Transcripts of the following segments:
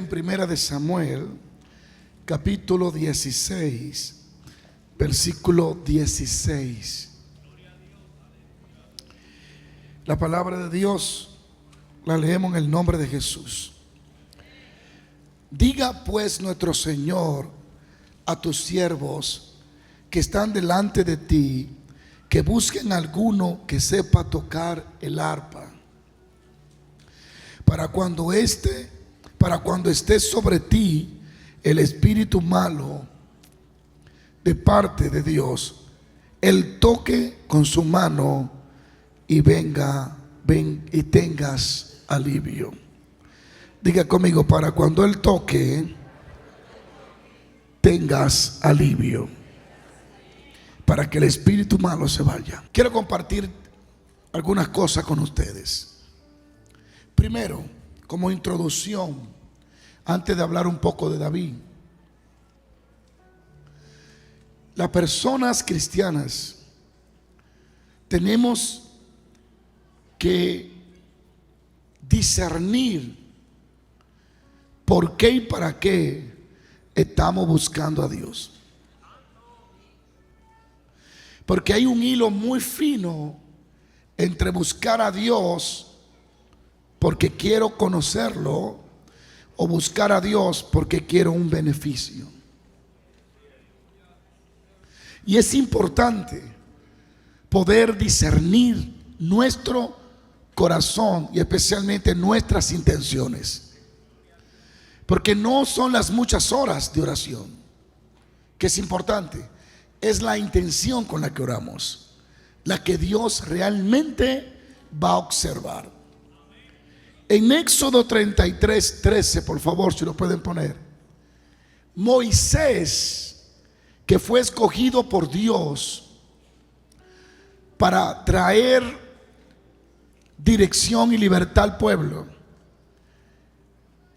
Primera de Samuel, capítulo 16, versículo 16. La palabra de Dios la leemos en el nombre de Jesús. Diga pues nuestro Señor a tus siervos que están delante de ti, que busquen alguno que sepa tocar el arpa, para cuando esté sobre ti el espíritu malo de parte de Dios, él toque con su mano y ven y tengas alivio. Diga conmigo: para cuando él toque, tengas alivio, para que el espíritu malo se vaya. Quiero compartir algunas cosas con ustedes. Primero, como introducción, antes de hablar un poco de David, las personas cristianas tenemos que discernir por qué y para qué estamos buscando a Dios. Porque hay un hilo muy fino entre buscar a Dios porque quiero conocerlo o buscar a Dios porque quiero un beneficio. Y es importante poder discernir nuestro corazón y especialmente nuestras intenciones, porque no son las muchas horas de oración que es importante, es la intención con la que oramos, la que Dios realmente va a observar. En Éxodo 33, 13, por favor, si lo pueden poner. Moisés, que fue escogido por Dios para traer dirección y libertad al pueblo,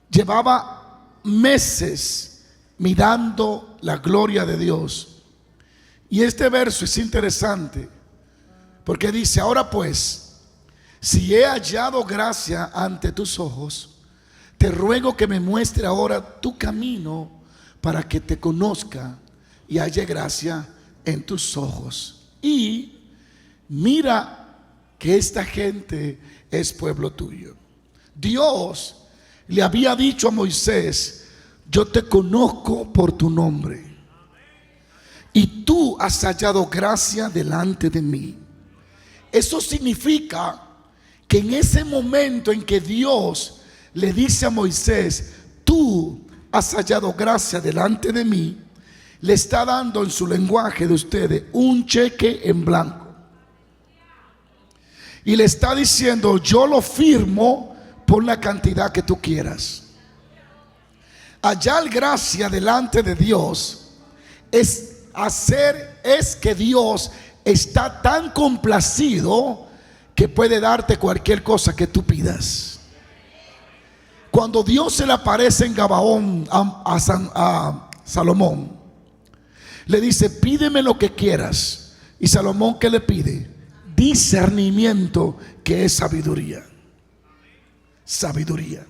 llevaba meses mirando la gloria de Dios. Y este verso es interesante porque dice: ahora pues, si he hallado gracia ante tus ojos, te ruego que me muestre ahora tu camino para que te conozca y halle gracia en tus ojos. Y mira que esta gente es pueblo tuyo. Dios le había dicho a Moisés: yo te conozco por tu nombre y tú has hallado gracia delante de mí. Eso significa que en ese momento en que Dios le dice a Moisés: tú has hallado gracia delante de mí, le está dando en su lenguaje de ustedes un cheque en blanco. Y le está diciendo: yo lo firmo por la cantidad que tú quieras. Hallar gracia delante de Dios es que Dios está tan complacido que puede darte cualquier cosa que tú pidas. Cuando Dios se le aparece en Gabaón a Salomón, le dice: pídeme lo que quieras. Y Salomón, ¿qué le pide? Discernimiento, que es sabiduría. Sabiduría.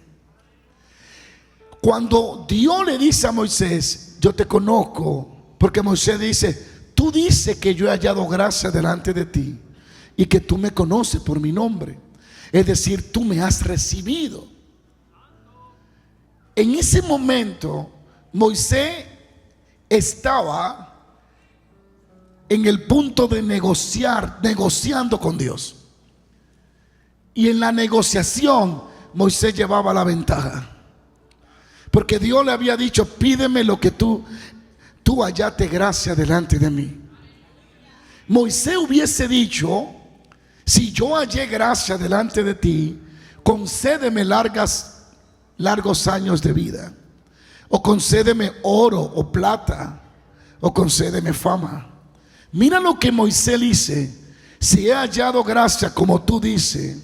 Cuando Dios le dice a Moisés: yo te conozco, porque Moisés dice: tú dices que yo he hallado gracia delante de ti y que tú me conoces por mi nombre, es decir, tú me has recibido. En ese momento Moisés estaba en el punto de negociando con Dios, y en la negociación Moisés llevaba la ventaja, porque Dios le había dicho: pídeme lo que tú hallaste gracia delante de mí. Moisés hubiese dicho: si yo hallé gracia delante de ti, concédeme largos años de vida, o concédeme oro o plata, o concédeme fama. Mira lo que Moisés dice: si he hallado gracia como tú dices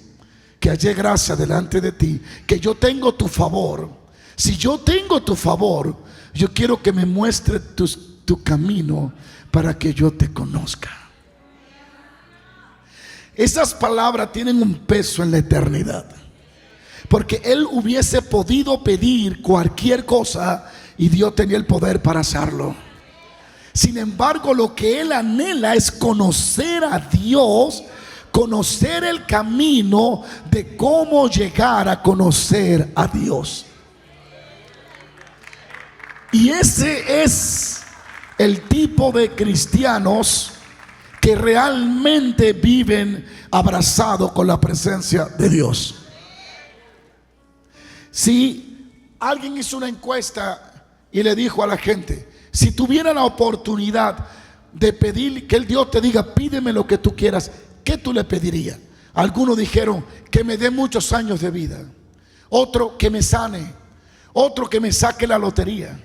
que hallé gracia delante de ti, que yo tengo tu favor. Si yo tengo tu favor, yo quiero que me muestre tu camino para que yo te conozca. Esas palabras tienen un peso en la eternidad, porque él hubiese podido pedir cualquier cosa y Dios tenía el poder para hacerlo. Sin embargo, lo que él anhela es conocer a Dios, conocer el camino de cómo llegar a conocer a Dios. Y ese es el tipo de cristianos que realmente viven abrazados con la presencia de Dios. Si alguien hizo una encuesta y le dijo a la gente: si tuviera la oportunidad de pedir que el Dios te diga, pídeme lo que tú quieras, ¿qué tú le pedirías? Algunos dijeron que me dé muchos años de vida, otro que me sane, otro que me saque la lotería,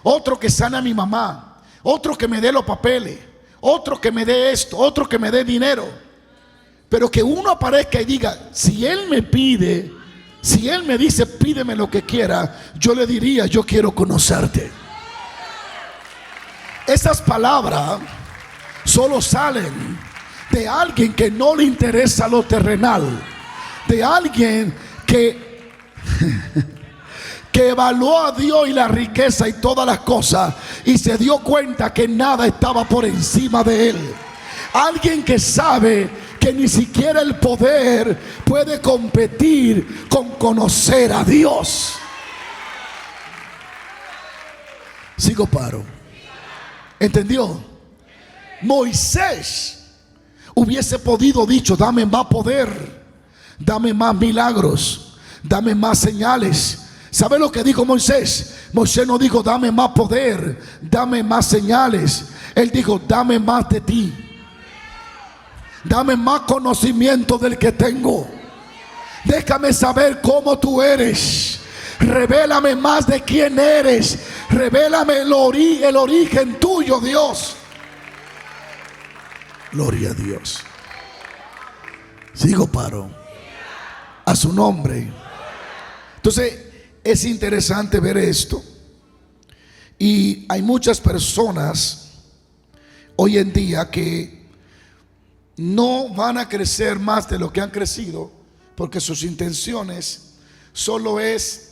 otro que sane a mi mamá, otro que me dé los papeles, otro que me dé esto, otro que me dé dinero. Pero que uno aparezca y diga: si él me pide, si él me dice pídeme lo que quiera, yo le diría: yo quiero conocerte. Esas palabras solo salen de alguien que no le interesa lo terrenal, de alguien que evaluó a Dios y la riqueza y todas las cosas y se dio cuenta que nada estaba por encima de él. Alguien que sabe que ni siquiera el poder puede competir con conocer a Dios. Sigo paro. ¿Entendió? Moisés hubiese podido dicho: dame más poder, dame más milagros, dame más señales. ¿Sabe lo que dijo Moisés? Moisés no dijo: dame más poder, dame más señales. Él dijo: dame más de ti, dame más conocimiento del que tengo. Déjame saber cómo tú eres. Revélame más de quién eres. Revélame el origen tuyo, Dios. Gloria a Dios. Sigo paro. A su nombre. Entonces es interesante ver esto. Y hay muchas personas hoy en día que no van a crecer más de lo que han crecido, porque sus intenciones solo es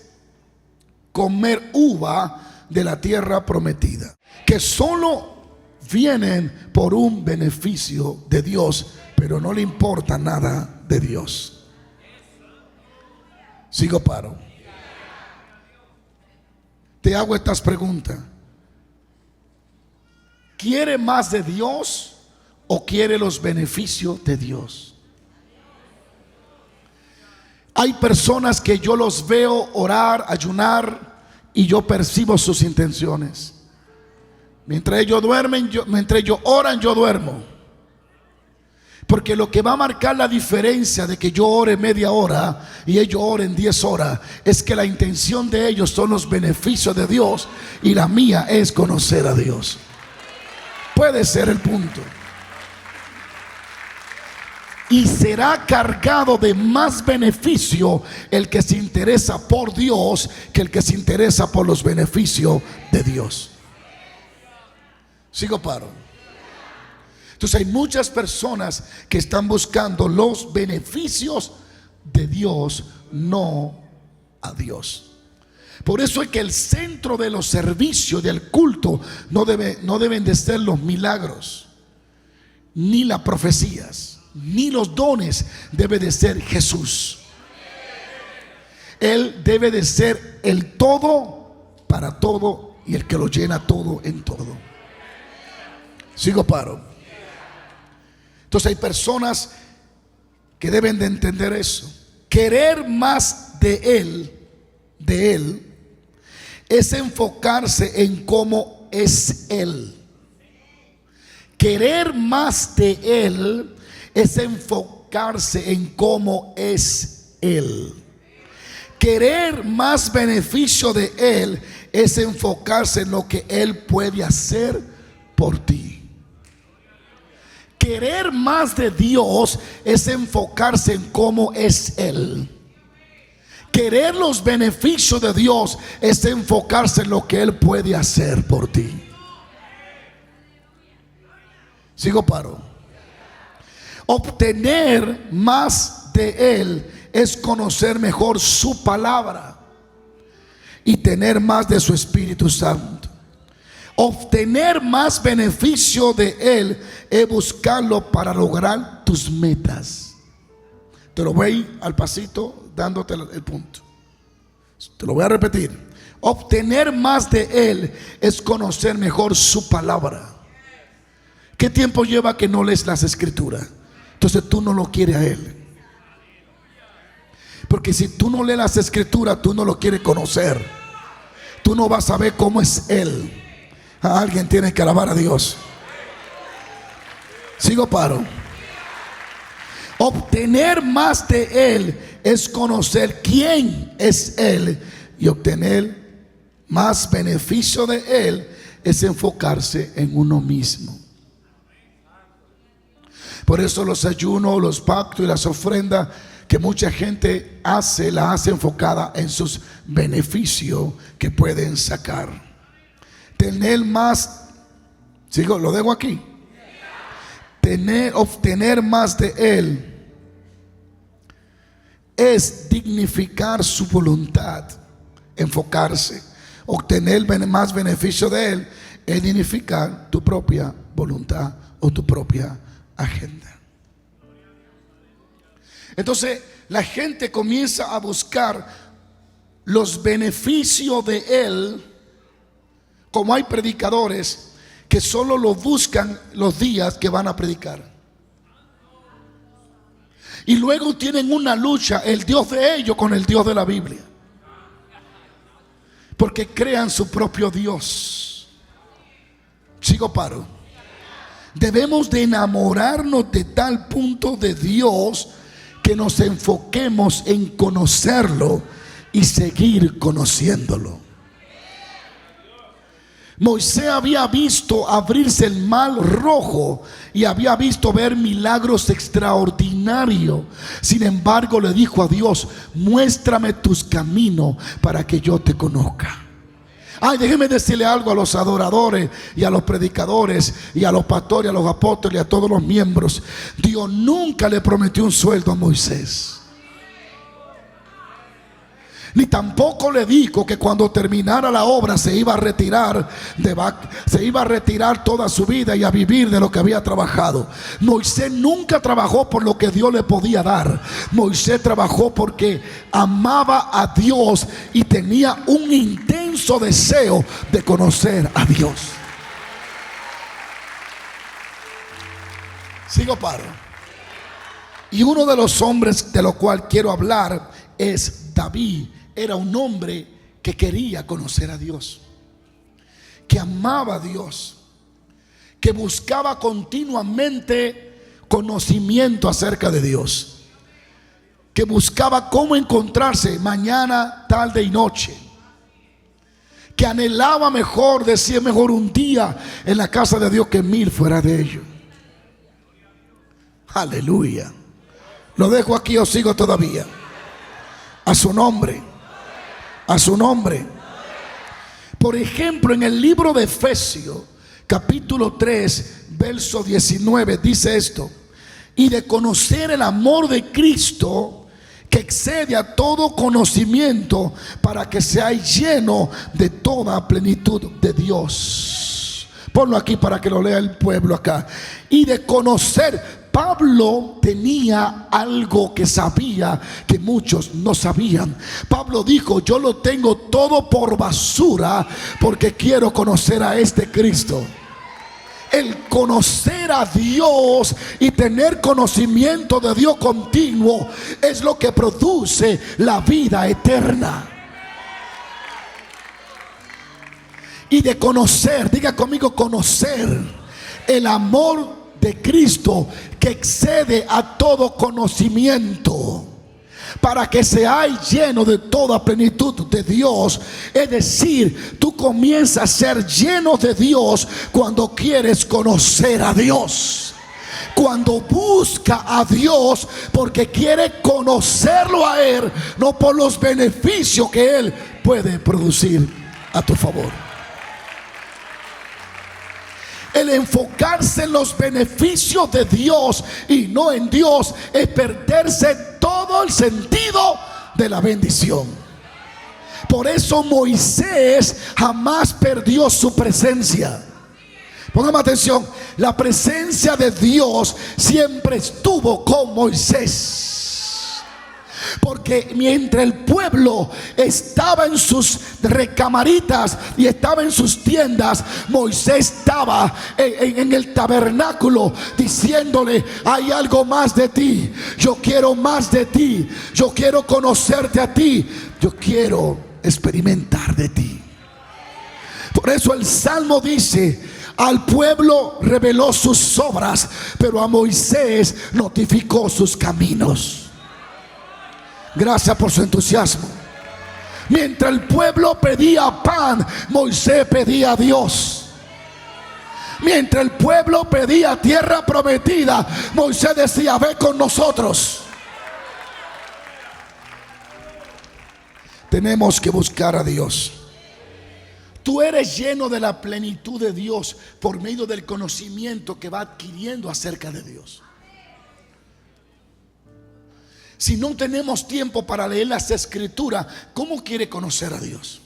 comer uva de la tierra prometida, que solo vienen por un beneficio de Dios, pero no le importa nada de Dios. Sigo paro. Te hago estas preguntas: ¿quiere más de Dios o quiere los beneficios de Dios? Hay personas que yo los veo orar, ayunar, y yo percibo sus intenciones. Mientras ellos duermen, mientras ellos oran, yo duermo. Porque lo que va a marcar la diferencia de que yo ore media hora y ellos oren 10 horas es que la intención de ellos son los beneficios de Dios y la mía es conocer a Dios. Puede ser el punto. Y será cargado de más beneficio el que se interesa por Dios que el que se interesa por los beneficios de Dios. Sigo paro. Entonces hay muchas personas que están buscando los beneficios de Dios, no a Dios. Por eso es que el centro de los servicios del culto no deben de ser los milagros, ni las profecías, ni los dones. Debe de ser Jesús. Él debe de ser el todo para todo y el que lo llena todo en todo. Sigo paro. Entonces hay personas que deben de entender eso. Querer más de Él es enfocarse en cómo es Él. Querer más de Él es enfocarse en cómo es Él. Querer más beneficio de Él es enfocarse en lo que Él puede hacer por ti. Querer más de Dios es enfocarse en cómo es Él. Querer los beneficios de Dios es enfocarse en lo que Él puede hacer por ti. Sigo paro. Obtener más de Él es conocer mejor su palabra y tener más de su Espíritu Santo. Obtener más beneficio de Él es buscarlo para lograr tus metas. Te lo voy al pasito dándote el punto. Te lo voy a repetir. Obtener más de Él es conocer mejor su palabra. ¿Qué tiempo lleva que no lees las Escrituras? Entonces tú no lo quieres a Él. Porque si tú no lees las Escrituras, tú no lo quieres conocer. Tú no vas a ver cómo es Él. Alguien tiene que alabar a Dios. Sigo paro. Obtener más de Él es conocer quién es Él, y obtener más beneficio de Él es enfocarse en uno mismo. Por eso los ayunos, los pactos y las ofrendas que mucha gente hace, la hace enfocada en sus beneficios que pueden sacar. Tener más, sigo, lo dejo aquí. Obtener más de Él es dignificar su voluntad, enfocarse. Obtener más beneficio de Él es dignificar tu propia voluntad o tu propia agenda. Entonces la gente comienza a buscar los beneficios de Él, como hay predicadores que solo lo buscan los días que van a predicar. Y luego tienen una lucha, el Dios de ellos con el Dios de la Biblia, porque crean su propio Dios. Sigo paro. Debemos de enamorarnos de tal punto de Dios que nos enfoquemos en conocerlo y seguir conociéndolo. Moisés había visto abrirse el mar rojo y había visto ver milagros extraordinarios. Sin embargo, le dijo a Dios: muéstrame tus caminos para que yo te conozca. Ay, déjeme decirle algo a los adoradores y a los predicadores y a los pastores, a los apóstoles y a todos los miembros. Dios nunca le prometió un sueldo a Moisés, ni tampoco le dijo que cuando terminara la obra se iba a retirar toda su vida y a vivir de lo que había trabajado. Moisés nunca trabajó por lo que Dios le podía dar. Moisés trabajó porque amaba a Dios y tenía un intenso deseo de conocer a Dios. Sigo paro. Y uno de los hombres de lo cual quiero hablar es David. Era un hombre que quería conocer a Dios, que amaba a Dios, que buscaba continuamente conocimiento acerca de Dios, que buscaba cómo encontrarse mañana, tarde y noche, que anhelaba mejor, decía mejor un día en la casa de Dios que 1000 fuera de ellos. Aleluya. Lo dejo aquí o sigo todavía. A su nombre. A su nombre. Por ejemplo, en el libro de Efesios, capítulo 3, verso 19, dice esto: y de conocer el amor de Cristo, que excede a todo conocimiento, para que seáis lleno de toda plenitud de Dios. Ponlo aquí para que lo lea el pueblo acá. Y de conocer. Pablo tenía algo que sabía que muchos no sabían. Pablo dijo: yo lo tengo todo por basura porque quiero conocer a este Cristo. El conocer a Dios y tener conocimiento de Dios continuo es lo que produce la vida eterna. Y de conocer, diga conmigo, conocer el amor de Cristo que excede a todo conocimiento, para que seáis llenos de toda plenitud de Dios. Es decir, tú comienzas a ser lleno de Dios cuando quieres conocer a Dios, cuando busca a Dios porque quiere conocerlo a Él, no por los beneficios que Él puede producir a tu favor. El enfocarse en los beneficios de Dios y no en Dios es perderse todo entendió el sentido de la bendición. Por eso Moisés jamás perdió su presencia. Póngame atención, la presencia de Dios siempre estuvo con Moisés. Porque mientras el pueblo estaba en sus recamaritas y estaba en sus tiendas, Moisés estaba en el tabernáculo diciéndole: hay algo más de ti, yo quiero más de ti, yo quiero conocerte a ti, yo quiero experimentar de ti. Por eso el Salmo dice: al pueblo reveló sus obras, pero a Moisés notificó sus caminos. Gracias por su entusiasmo. Mientras el pueblo pedía pan, Moisés pedía a Dios. Mientras el pueblo pedía tierra prometida, Moisés decía: ve con nosotros. Tenemos que buscar a Dios. Tú eres lleno de la plenitud de Dios por medio del conocimiento que va adquiriendo acerca de Dios. Si no tenemos tiempo para leer las escrituras, ¿cómo quiere conocer a Dios?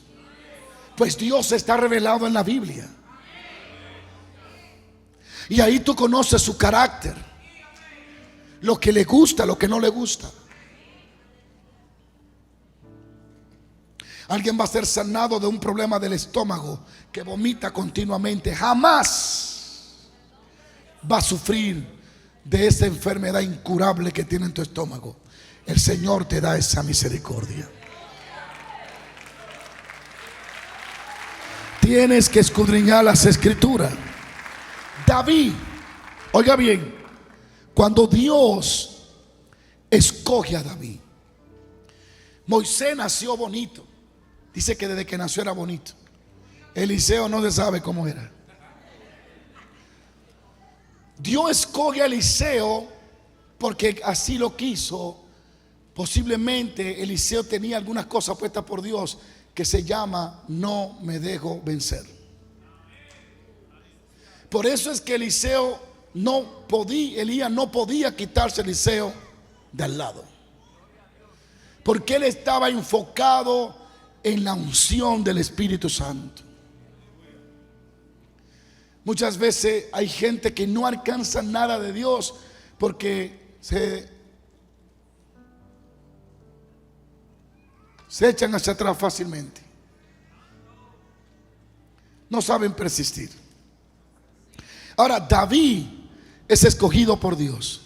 Pues Dios está revelado en la Biblia. Y ahí tú conoces su carácter, lo que le gusta, lo que no le gusta. Alguien va a ser sanado de un problema del estómago, que vomita continuamente. Jamás va a sufrir de esa enfermedad incurable que tiene en tu estómago. El Señor te da esa misericordia. Tienes que escudriñar las escrituras. David, oiga bien, cuando Dios escoge a David, Moisés nació bonito. Dice que desde que nació era bonito. Eliseo no se sabe cómo era. Dios escoge a Eliseo porque así lo quiso. Posiblemente Eliseo tenía algunas cosas puestas por Dios que se llama: no me dejo vencer. Por eso es que Elías no podía quitarse a Eliseo de al lado, porque él estaba enfocado en la unción del Espíritu Santo. Muchas veces hay gente que no alcanza nada de Dios porque se echan hacia atrás fácilmente. No saben persistir. Ahora, David es escogido por Dios.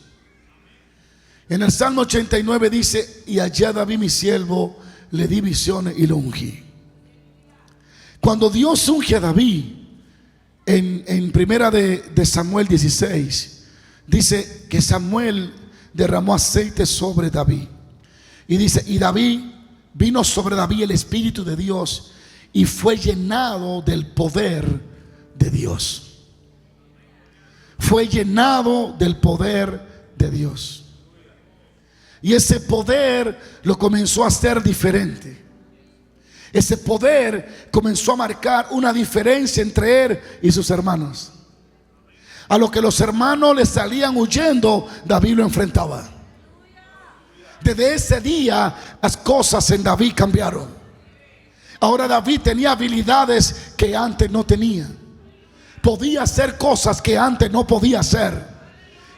En el Salmo 89 dice: y allá David mi siervo le di visiones y lo ungí. Cuando Dios unge a David, en primera de Samuel 16, dice que Samuel derramó aceite sobre David. Y dice: y David, vino sobre David el Espíritu de Dios y fue llenado del poder de Dios. Fue llenado del poder de Dios. Y ese poder lo comenzó a hacer diferente. Ese poder comenzó a marcar una diferencia entre él y sus hermanos. A lo que los hermanos le salían huyendo, David lo enfrentaba. Desde ese día las cosas en David cambiaron. Ahora David tenía habilidades que antes no tenía. Podía hacer cosas que antes no podía hacer,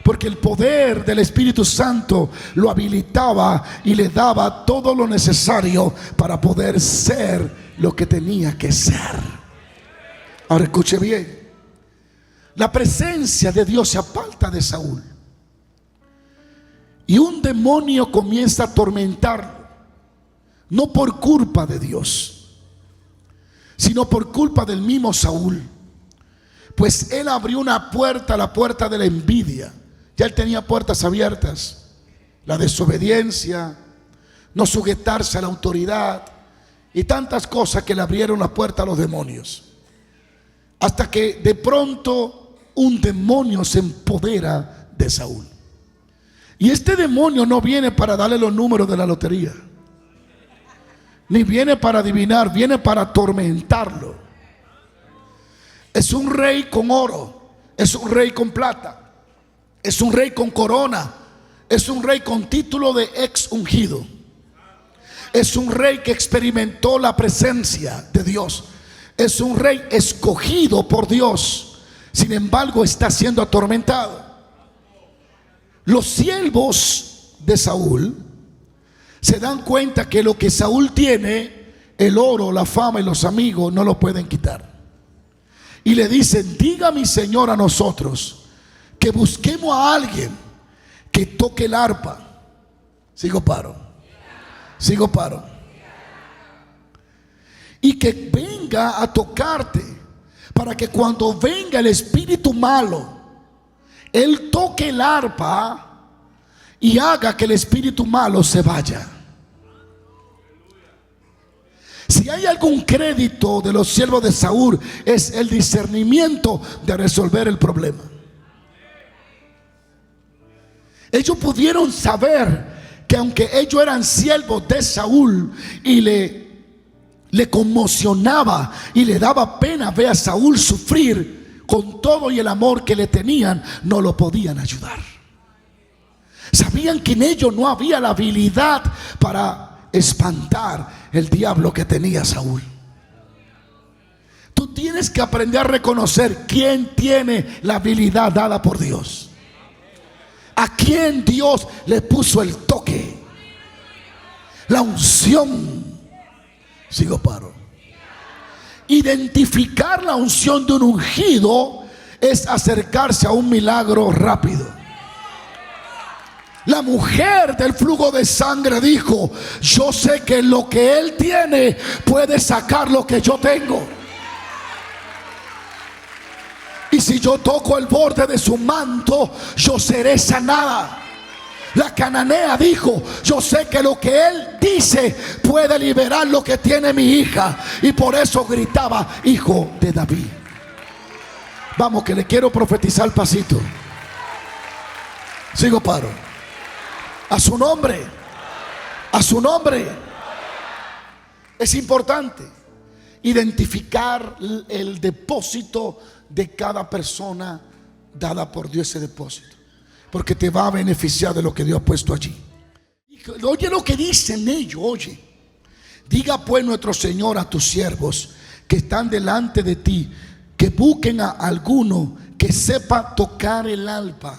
porque el poder del Espíritu Santo lo habilitaba y le daba todo lo necesario para poder ser lo que tenía que ser. Ahora escuche bien. La presencia de Dios se aparta de Saúl y un demonio comienza a atormentarlo, no por culpa de Dios, sino por culpa del mismo Saúl. Pues él abrió una puerta, la puerta de la envidia. Ya él tenía puertas abiertas: la desobediencia, no sujetarse a la autoridad y tantas cosas que le abrieron la puerta a los demonios. Hasta que de pronto un demonio se empodera de Saúl. Y este demonio no viene para darle los números de la lotería, ni viene para adivinar, viene para atormentarlo. Es un rey con oro, es un rey con plata, es un rey con corona, es un rey con título de ex ungido. Es un rey que experimentó la presencia de Dios. Es un rey escogido por Dios. Sin embargo, está siendo atormentado. Los siervos de Saúl se dan cuenta que lo que Saúl tiene, el oro, la fama y los amigos, no lo pueden quitar. Y le dicen: diga mi señor a nosotros que busquemos a alguien que toque el arpa. Sigo paro. Y que venga a tocarte, para que cuando venga el espíritu malo, él toque el arpa y haga que el espíritu malo se vaya. Si hay algún crédito de los siervos de Saúl, es el discernimiento de resolver el problema. Ellos pudieron saber que aunque ellos eran siervos de Saúl y le conmocionaba y le daba pena ver a Saúl sufrir, con todo y el amor que le tenían, no lo podían ayudar. Sabían que en ellos no había la habilidad para espantar el diablo que tenía Saúl. Tú tienes que aprender a reconocer quién tiene la habilidad dada por Dios, a quién Dios le puso el toque, la unción. Sigo paro. Identificar la unción de un ungido es acercarse a un milagro rápido. La mujer del flujo de sangre dijo: yo sé que lo que él tiene puede sacar lo que yo tengo. Y si yo toco el borde de su manto, yo seré sanada. La cananea dijo: yo sé que lo que él dice puede liberar lo que tiene mi hija. Y por eso gritaba: hijo de David. Vamos, que le quiero profetizar pasito. Sigo paro. A su nombre. A su nombre. Es importante identificar el depósito de cada persona dada por Dios, ese depósito, porque te va a beneficiar de lo que Dios ha puesto allí. Oye lo que dicen ellos, oye. Diga pues nuestro Señor a tus siervos que están delante de ti, que busquen a alguno que sepa tocar el arpa.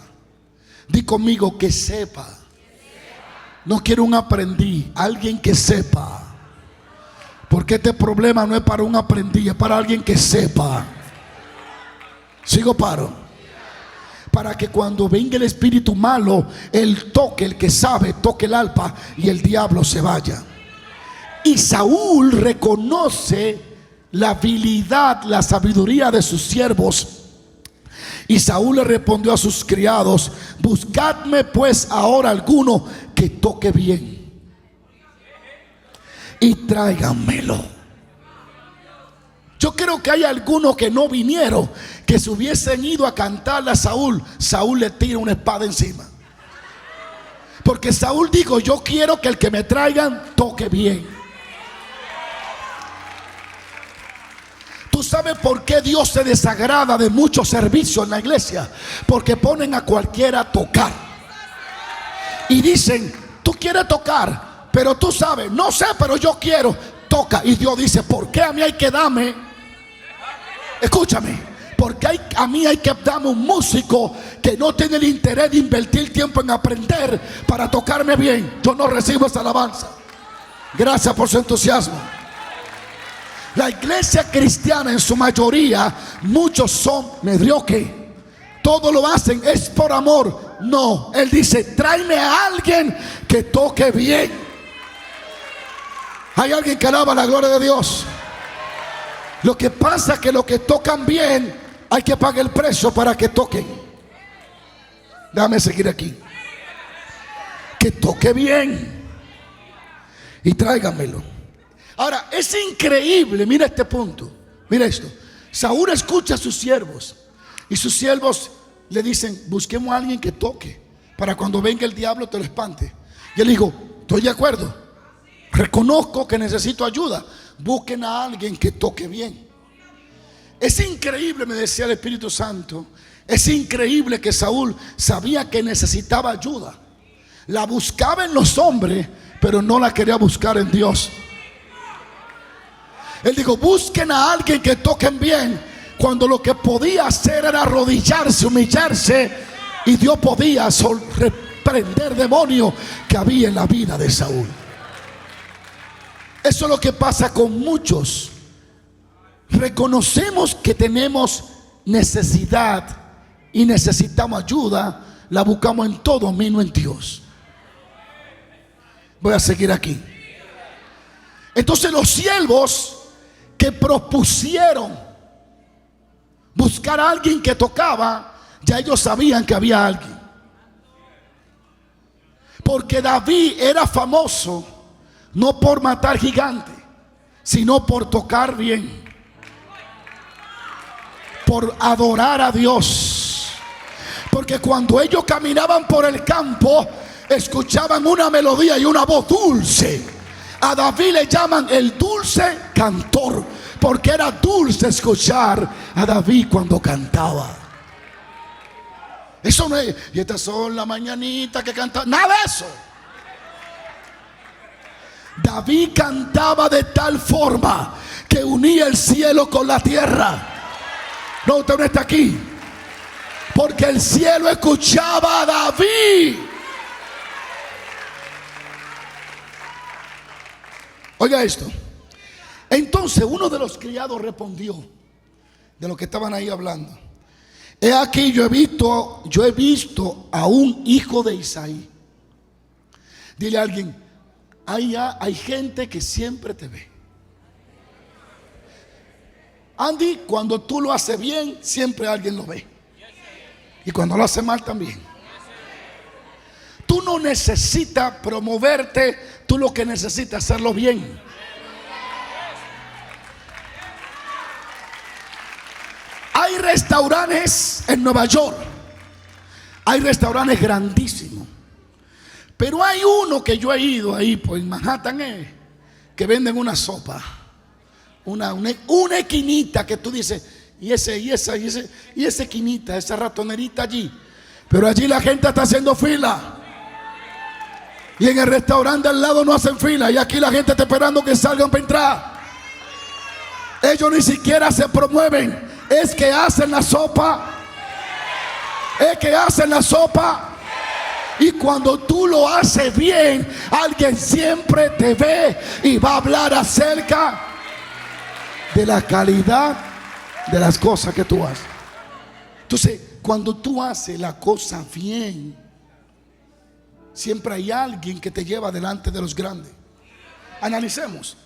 Di conmigo: que sepa. No quiero un aprendiz, alguien que sepa. Porque este problema no es para un aprendiz, es para alguien que sepa. Sigo paro. Para que cuando venga el espíritu malo, él toque, el que sabe, toque el arpa y el diablo se vaya. Y Saúl reconoce la habilidad, la sabiduría de sus siervos. Y Saúl le respondió a sus criados: buscadme pues ahora alguno que toque bien y tráiganmelo. Yo creo que hay algunos que no vinieron, que se hubiesen ido a cantarle a Saúl. Saúl le tira una espada encima, porque Saúl dijo: yo quiero que el que me traigan toque bien. ¿Tú sabes por qué Dios se desagrada de muchos servicios en la iglesia? Porque ponen a cualquiera a tocar y dicen: tú quieres tocar, pero tú sabes, no sé, pero yo quiero. Toca. Y Dios dice: ¿por qué a mí hay que darme? Escúchame, porque a mí hay que darme un músico que no tiene el interés de invertir tiempo en aprender para tocarme bien. Yo no recibo esa alabanza. Gracias por su entusiasmo. La iglesia cristiana en su mayoría, muchos son mediocres. Todo lo hacen es por amor. No, él dice: tráeme a alguien que toque bien. Hay alguien que alaba la gloria de Dios. Lo que pasa es que los que tocan bien, hay que pagar el precio para que toquen. Déjame seguir aquí. Que toque bien y tráiganmelo. Ahora, es increíble, mira este punto, mira esto. Saúl escucha a sus siervos y sus siervos le dicen: busquemos a alguien que toque, para cuando venga el diablo te lo espante. Y él dijo: estoy de acuerdo, reconozco que necesito ayuda, busquen a alguien que toque bien. Es increíble, me decía el Espíritu Santo, es increíble que Saúl sabía que necesitaba ayuda, La buscaba en los hombres, pero no la quería buscar en Dios. Él dijo: busquen a alguien que toquen bien, cuando lo que podía hacer era arrodillarse, humillarse, y Dios podía reprender demonios que había en la vida de Saúl. Eso es lo que pasa con muchos. Reconocemos que tenemos necesidad y necesitamos ayuda, la buscamos en todo menos en Dios. Voy a seguir aquí. Entonces los siervos que propusieron buscar a alguien que tocaba, ya ellos sabían que había alguien. Porque David era famoso no por matar gigantes, sino por tocar bien, por adorar a Dios. Porque cuando ellos caminaban por el campo, escuchaban una melodía y una voz dulce. A David le llaman el dulce cantor, porque era dulce escuchar a David cuando cantaba. Eso no es, y estas son las mañanitas que cantaban, nada de eso. David cantaba de tal forma que unía el cielo con la tierra. No, usted no está aquí, porque el cielo escuchaba a David. Oiga esto. Entonces uno de los criados respondió, de los que estaban ahí hablando: he aquí, yo he visto a un hijo de Isaí. Dile a alguien: hay gente que siempre te ve. Andy, cuando tú lo haces bien, siempre alguien lo ve. Y cuando lo haces mal también. Tú no necesitas promoverte, tú lo que necesitas es hacerlo bien. Hay restaurantes en Nueva York, hay restaurantes grandísimos, pero hay uno que yo he ido ahí, pues en Manhattan, que venden una sopa, una esquinita que tú dices, y esa esquinita, esa ratonerita allí, pero allí la gente está haciendo fila. Y en el restaurante al lado no hacen fila, y aquí la gente está esperando que salgan para entrar. Ellos ni siquiera se promueven. Es que hacen la sopa. Es que hacen la sopa. Y cuando tú lo haces bien, alguien siempre te ve y va a hablar acerca de la calidad de las cosas que tú haces. Entonces, cuando tú haces la cosa bien, siempre hay alguien que te lleva delante de los grandes. Analicemos.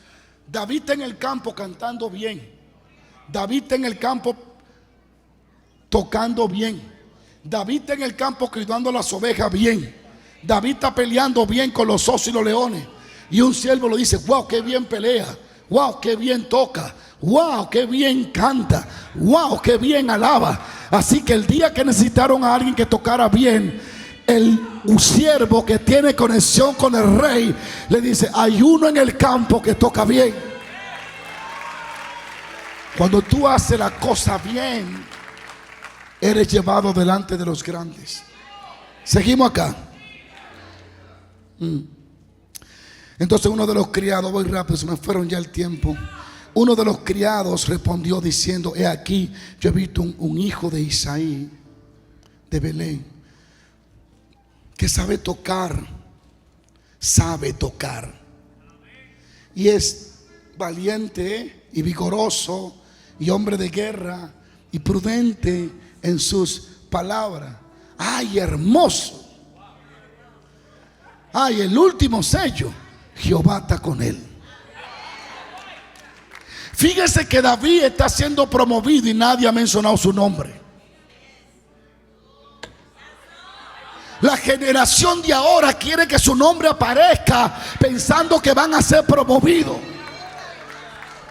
David está en el campo cantando bien. David está en el campo tocando bien. David está en el campo cuidando las ovejas bien. David está peleando bien con los osos y los leones. Y un siervo le dice: wow, qué bien pelea. Wow, qué bien toca. Wow, qué bien canta. Wow, qué bien alaba. Así que el día que necesitaron a alguien que tocara bien, un siervo que tiene conexión con el rey le dice: hay uno en el campo que toca bien. Cuando tú haces la cosa bien, eres llevado delante de los grandes. Seguimos acá. Entonces uno de los criados, voy rápido, se me fueron ya el tiempo. Uno de los criados respondió diciendo: he aquí, yo he visto un hijo de Isaí de Belén, que sabe tocar, y es valiente y vigoroso y hombre de guerra y prudente en sus palabras. Ay, hermoso. Ay, el último sello, Jehová está con él. Fíjese que David está siendo promovido y nadie ha mencionado su nombre. La generación de ahora quiere que su nombre aparezca pensando que van a ser promovidos.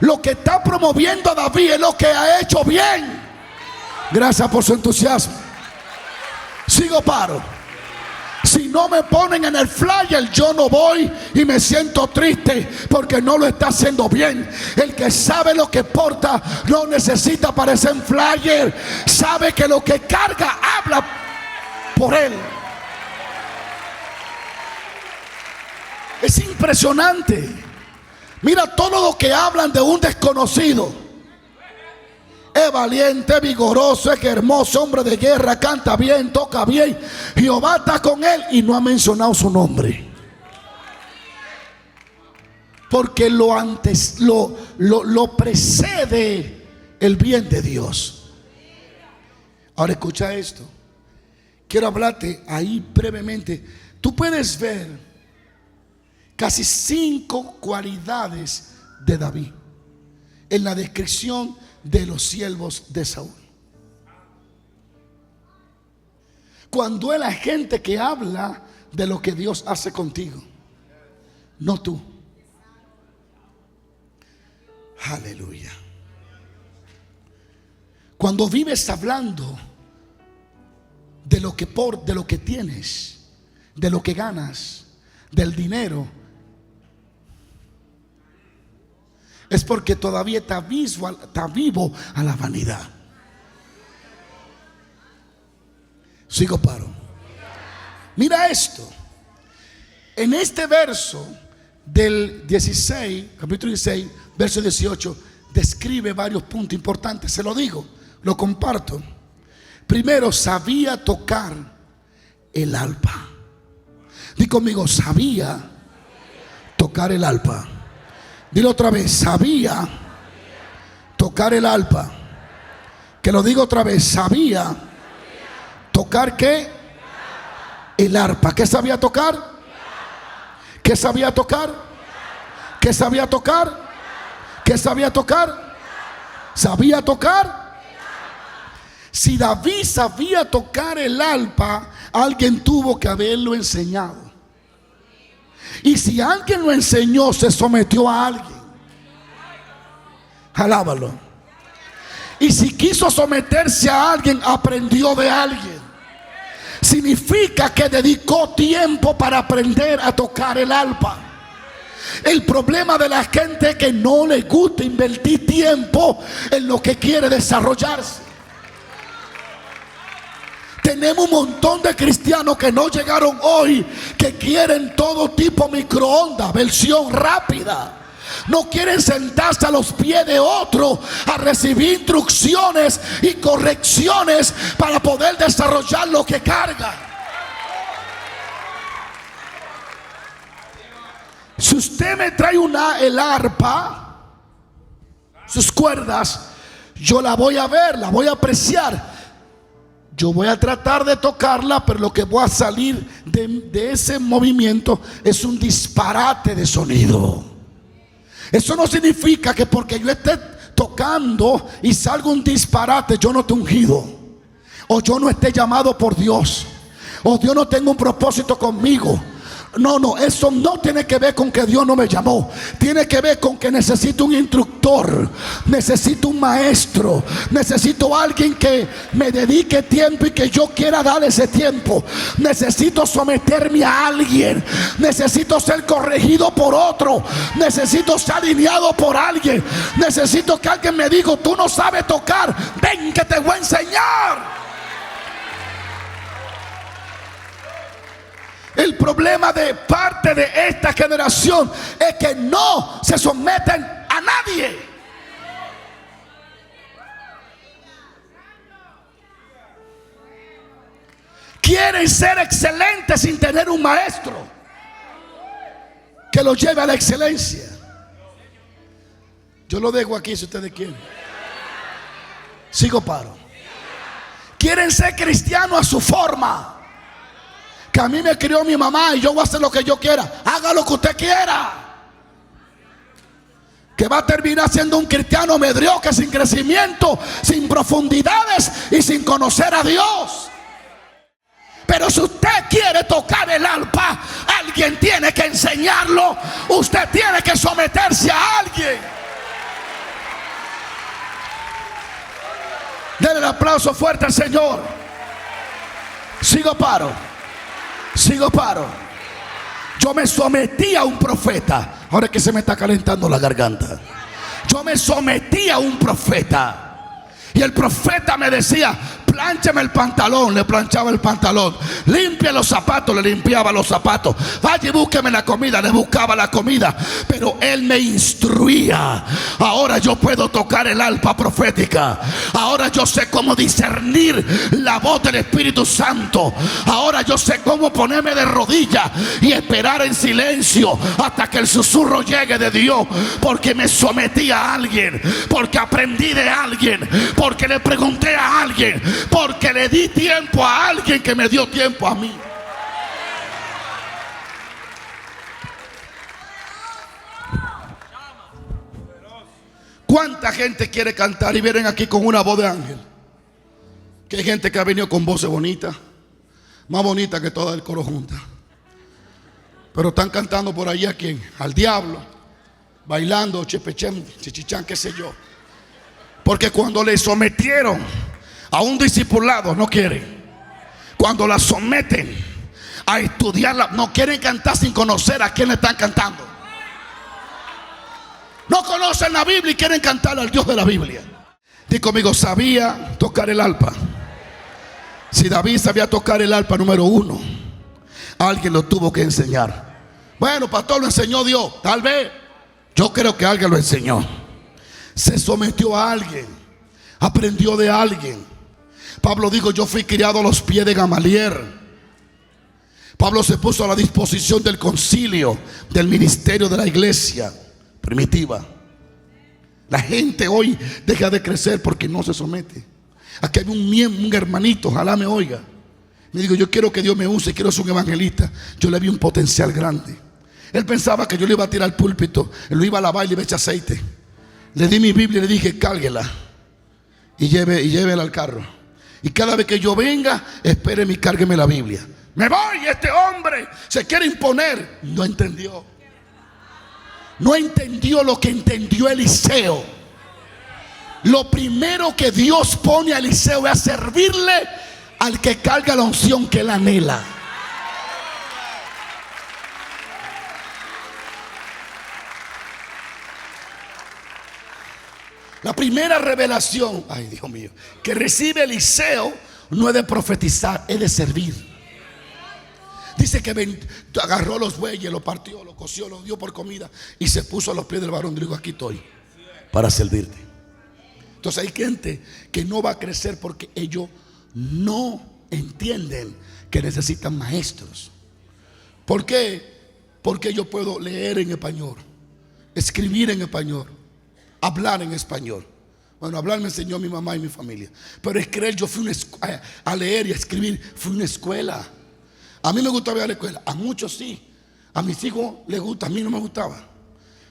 Lo que está promoviendo a David es lo que ha hecho bien. Gracias por su entusiasmo. Sigo paro. Si no me ponen en el flyer, yo no voy y me siento triste porque no lo está haciendo bien. El que sabe lo que porta no necesita aparecer en flyer. Sabe que lo que carga habla por él. Es impresionante. Mira todo lo que hablan de un desconocido. Es valiente, es vigoroso, es hermoso, hombre de guerra, canta bien, toca bien. Jehová está con él y no ha mencionado su nombre. Porque lo precede el bien de Dios. Ahora escucha esto. Quiero hablarte ahí brevemente. Tú puedes ver casi 5 cualidades de David en la descripción de los siervos de Saúl. Cuando es la gente que habla de lo que Dios hace contigo, no tú. Aleluya. Cuando vives hablando de lo que tienes, de lo que ganas, del dinero, es porque todavía está vivo a la vanidad. Sigo paro. Mira esto. En este verso del 16, capítulo 16, verso 18, describe varios puntos importantes. Se lo digo, lo comparto. Primero, sabía tocar el arpa. Di conmigo, sabía tocar el arpa. Dilo otra vez, sabía tocar el arpa. Que lo digo otra vez, sabía tocar ¿qué? El arpa. ¿Qué sabía tocar? ¿Qué sabía tocar? ¿Qué sabía tocar? ¿Qué sabía tocar? Sabía tocar. Si David sabía tocar el arpa, alguien tuvo que haberlo enseñado. Y si alguien lo enseñó, se sometió a alguien. Alábalo. Y si quiso someterse a alguien, aprendió de alguien. Significa que dedicó tiempo para aprender a tocar el arpa. El problema de la gente es que no le gusta invertir tiempo en lo que quiere desarrollarse. Tenemos un montón de cristianos que no llegaron hoy, que quieren todo tipo microondas, versión rápida. No quieren sentarse a los pies de otro a recibir instrucciones y correcciones para poder desarrollar lo que carga. Si usted me trae el arpa, sus cuerdas, yo la voy a ver, la voy a apreciar. Yo voy a tratar de tocarla, pero lo que voy a salir de ese movimiento es un disparate de sonido. Eso no significa que porque yo esté tocando y salga un disparate, yo no esté ungido, o yo no esté llamado por Dios, o Dios no tenga un propósito conmigo. No, eso no tiene que ver con que Dios no me llamó. Tiene que ver con que necesito un instructor, necesito un maestro, necesito alguien que me dedique tiempo y que yo quiera dar ese tiempo. Necesito someterme a alguien, necesito ser corregido por otro, necesito ser alineado por alguien, necesito que alguien me diga: tú no sabes tocar, ven que te voy a enseñar. El problema de parte de esta generación es que no se someten a nadie. Quieren ser excelentes sin tener un maestro que los lleve a la excelencia. Yo lo dejo aquí si ustedes quieren. Sigo paro. Quieren ser cristianos a su forma. Que a mí me crió mi mamá y yo voy a hacer lo que yo quiera. Haga lo que usted quiera. Que va a terminar siendo un cristiano mediocre, sin crecimiento, sin profundidades y sin conocer a Dios. Pero si usted quiere tocar el arpa, alguien tiene que enseñarlo. Usted tiene que someterse a alguien. Denle el aplauso fuerte al Señor. Sigo paro. Yo me sometí a un profeta. Ahora es que se me está calentando la garganta. Yo me sometí a un profeta. Y el profeta me decía: Plánchame el pantalón, le planchaba el pantalón. Limpia los zapatos, le limpiaba los zapatos. Vaya y búsqueme la comida, le buscaba la comida. Pero él me instruía. Ahora yo puedo tocar el arpa profética. Ahora yo sé cómo discernir la voz del Espíritu Santo. Ahora yo sé cómo ponerme de rodillas y esperar en silencio hasta que el susurro llegue de Dios. Porque me sometí a alguien, porque aprendí de alguien, porque le pregunté a alguien, porque le di tiempo a alguien que me dio tiempo a mí. ¿Cuánta gente quiere cantar y vienen aquí con una voz de ángel? Que hay gente que ha venido con voces bonitas, más bonita que toda el coro junta, pero están cantando por ahí a quién, al diablo, bailando chepechén, chichichán, qué sé yo. Porque cuando le sometieron a un discipulado no quieren. Cuando la someten a estudiarla, no quieren cantar sin conocer a quién le están cantando. No conocen la Biblia y quieren cantar al Dios de la Biblia. Dí conmigo, sabía tocar el arpa. Si David sabía tocar el arpa número 1, alguien lo tuvo que enseñar. Bueno, pastor, lo enseñó Dios. Tal vez. Yo creo que alguien lo enseñó. Se sometió a alguien, aprendió de alguien. Pablo dijo, yo fui criado a los pies de Gamaliel. Pablo se puso a la disposición del concilio, del ministerio de la iglesia primitiva. La gente hoy deja de crecer porque no se somete. Aquí hay un hermanito, ojalá me oiga. Me digo, yo quiero que Dios me use, quiero ser un evangelista. Yo le vi un potencial grande. Él pensaba que yo le iba a tirar al púlpito, lo iba a lavar y le iba a echar aceite. Le di mi Biblia y le dije, cárguela y llévela al carro. Y cada vez que yo venga, espéreme y cárgueme la Biblia. Me voy, este hombre se quiere imponer. No entendió. No entendió lo que entendió Eliseo. Lo primero que Dios pone a Eliseo es a servirle al que carga la unción que él anhela. La primera revelación, ay Dios mío, que recibe Eliseo no es de profetizar, es de servir. Dice que agarró los bueyes, los partió, los coció, los dio por comida y se puso a los pies del varón. Y digo, aquí estoy para servirte. Entonces hay gente que no va a crecer porque ellos no entienden que necesitan maestros. ¿Por qué? Porque yo puedo leer en español, escribir en español, hablar en español. Bueno, hablar me enseñó mi mamá y mi familia, pero escribir, yo fui a leer y a escribir, fui a una escuela. A mí me gustaba ir a la escuela, a muchos sí, a mis hijos les gusta, a mí no me gustaba.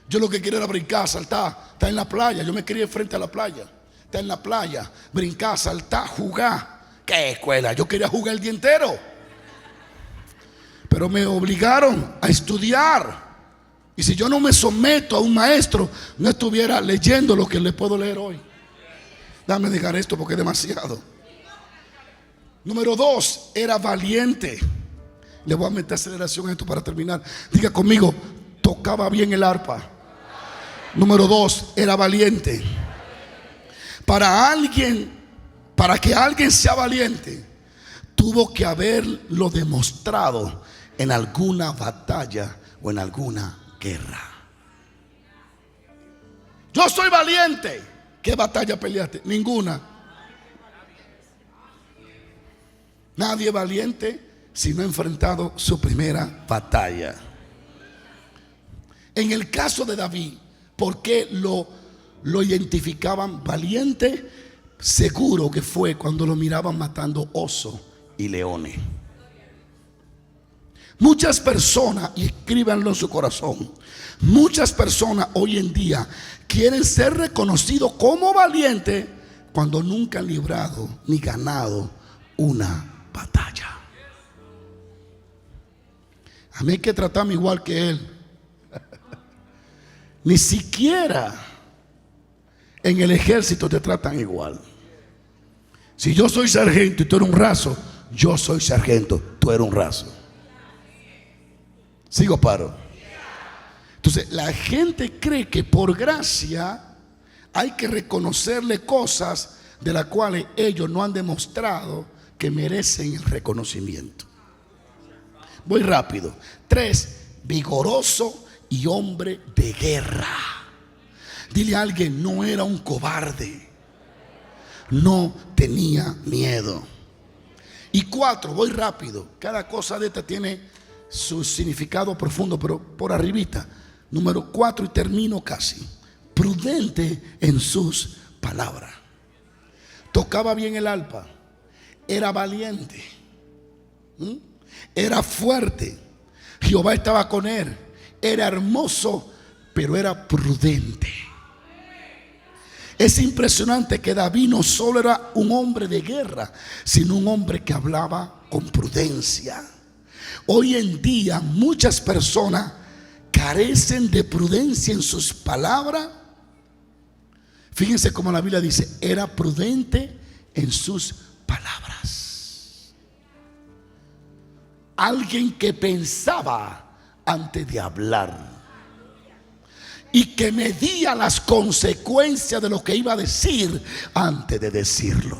Yo lo que quería era brincar, saltar, estar en la playa. Yo me quería ir frente a la playa, estar en la playa, brincar, saltar, jugar. ¿Qué escuela? Yo quería jugar el día entero, pero me obligaron a estudiar. Y si yo no me someto a un maestro, no estuviera leyendo lo que le puedo leer hoy. Dame dejar esto porque es demasiado. Número 2, era valiente. Le voy a meter aceleración a esto para terminar. Diga conmigo, tocaba bien el arpa. Número 2, era valiente. Para que alguien sea valiente, tuvo que haberlo demostrado en alguna batalla o en alguna guerra. Yo soy valiente. ¿Qué batalla peleaste? Ninguna. Nadie es valiente si no ha enfrentado su primera batalla. En el caso de David, ¿por qué lo identificaban valiente? Seguro que fue cuando lo miraban matando osos y leones. Muchas personas, y escríbanlo en su corazón, muchas personas hoy en día quieren ser reconocidos como valientes cuando nunca han librado ni ganado una batalla. A mí hay que tratarme igual que él. Ni siquiera en el ejército te tratan igual. Si yo soy sargento y tú eres un raso, yo soy sargento, tú eres un raso. ¿Sigo paro? Entonces la gente cree que por gracia hay que reconocerle cosas de las cuales ellos no han demostrado que merecen el reconocimiento. Voy rápido. 3, vigoroso y hombre de guerra. Dile a alguien: no era un cobarde, no tenía miedo. Y 4, voy rápido. Cada cosa de esta tiene su significado profundo, pero por arribita. Número 4 y termino casi. Prudente en sus palabras. Tocaba bien el arpa. Era valiente. Era fuerte. Jehová estaba con él. Era hermoso, pero era prudente. Es impresionante que David no solo era un hombre de guerra, sino un hombre que hablaba con prudencia. Hoy en día muchas personas carecen de prudencia en sus palabras. Fíjense cómo la Biblia dice: era prudente en sus palabras. Alguien que pensaba antes de hablar y que medía las consecuencias de lo que iba a decir antes de decirlo.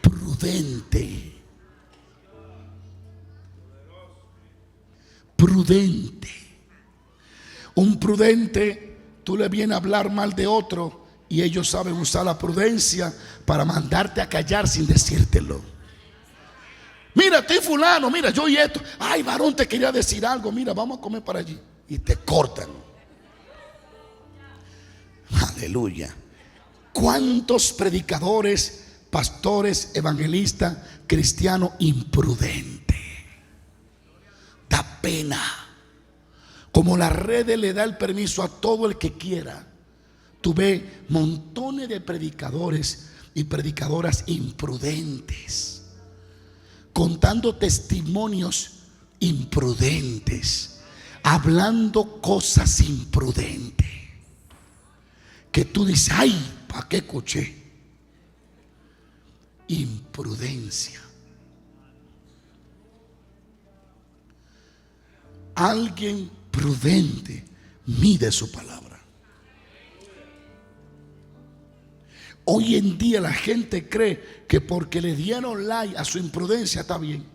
Prudente. Prudente. Un prudente, tú le vienes a hablar mal de otro y ellos saben usar la prudencia para mandarte a callar sin decírtelo. Mira, estoy fulano, mira, yo y esto. Ay, varón, te quería decir algo. Mira, vamos a comer para allí. Y te cortan. Aleluya. ¿Cuántos predicadores, pastores, evangelistas, cristianos imprudentes? Da pena. Como las redes le da el permiso a todo el que quiera, tú ves montones de predicadores y predicadoras imprudentes, contando testimonios imprudentes, hablando cosas imprudentes, que tú dices: ay, ¿para qué escuché? Imprudencia. Alguien prudente mide su palabra. Hoy en día la gente cree que porque le dieron like a su imprudencia está bien.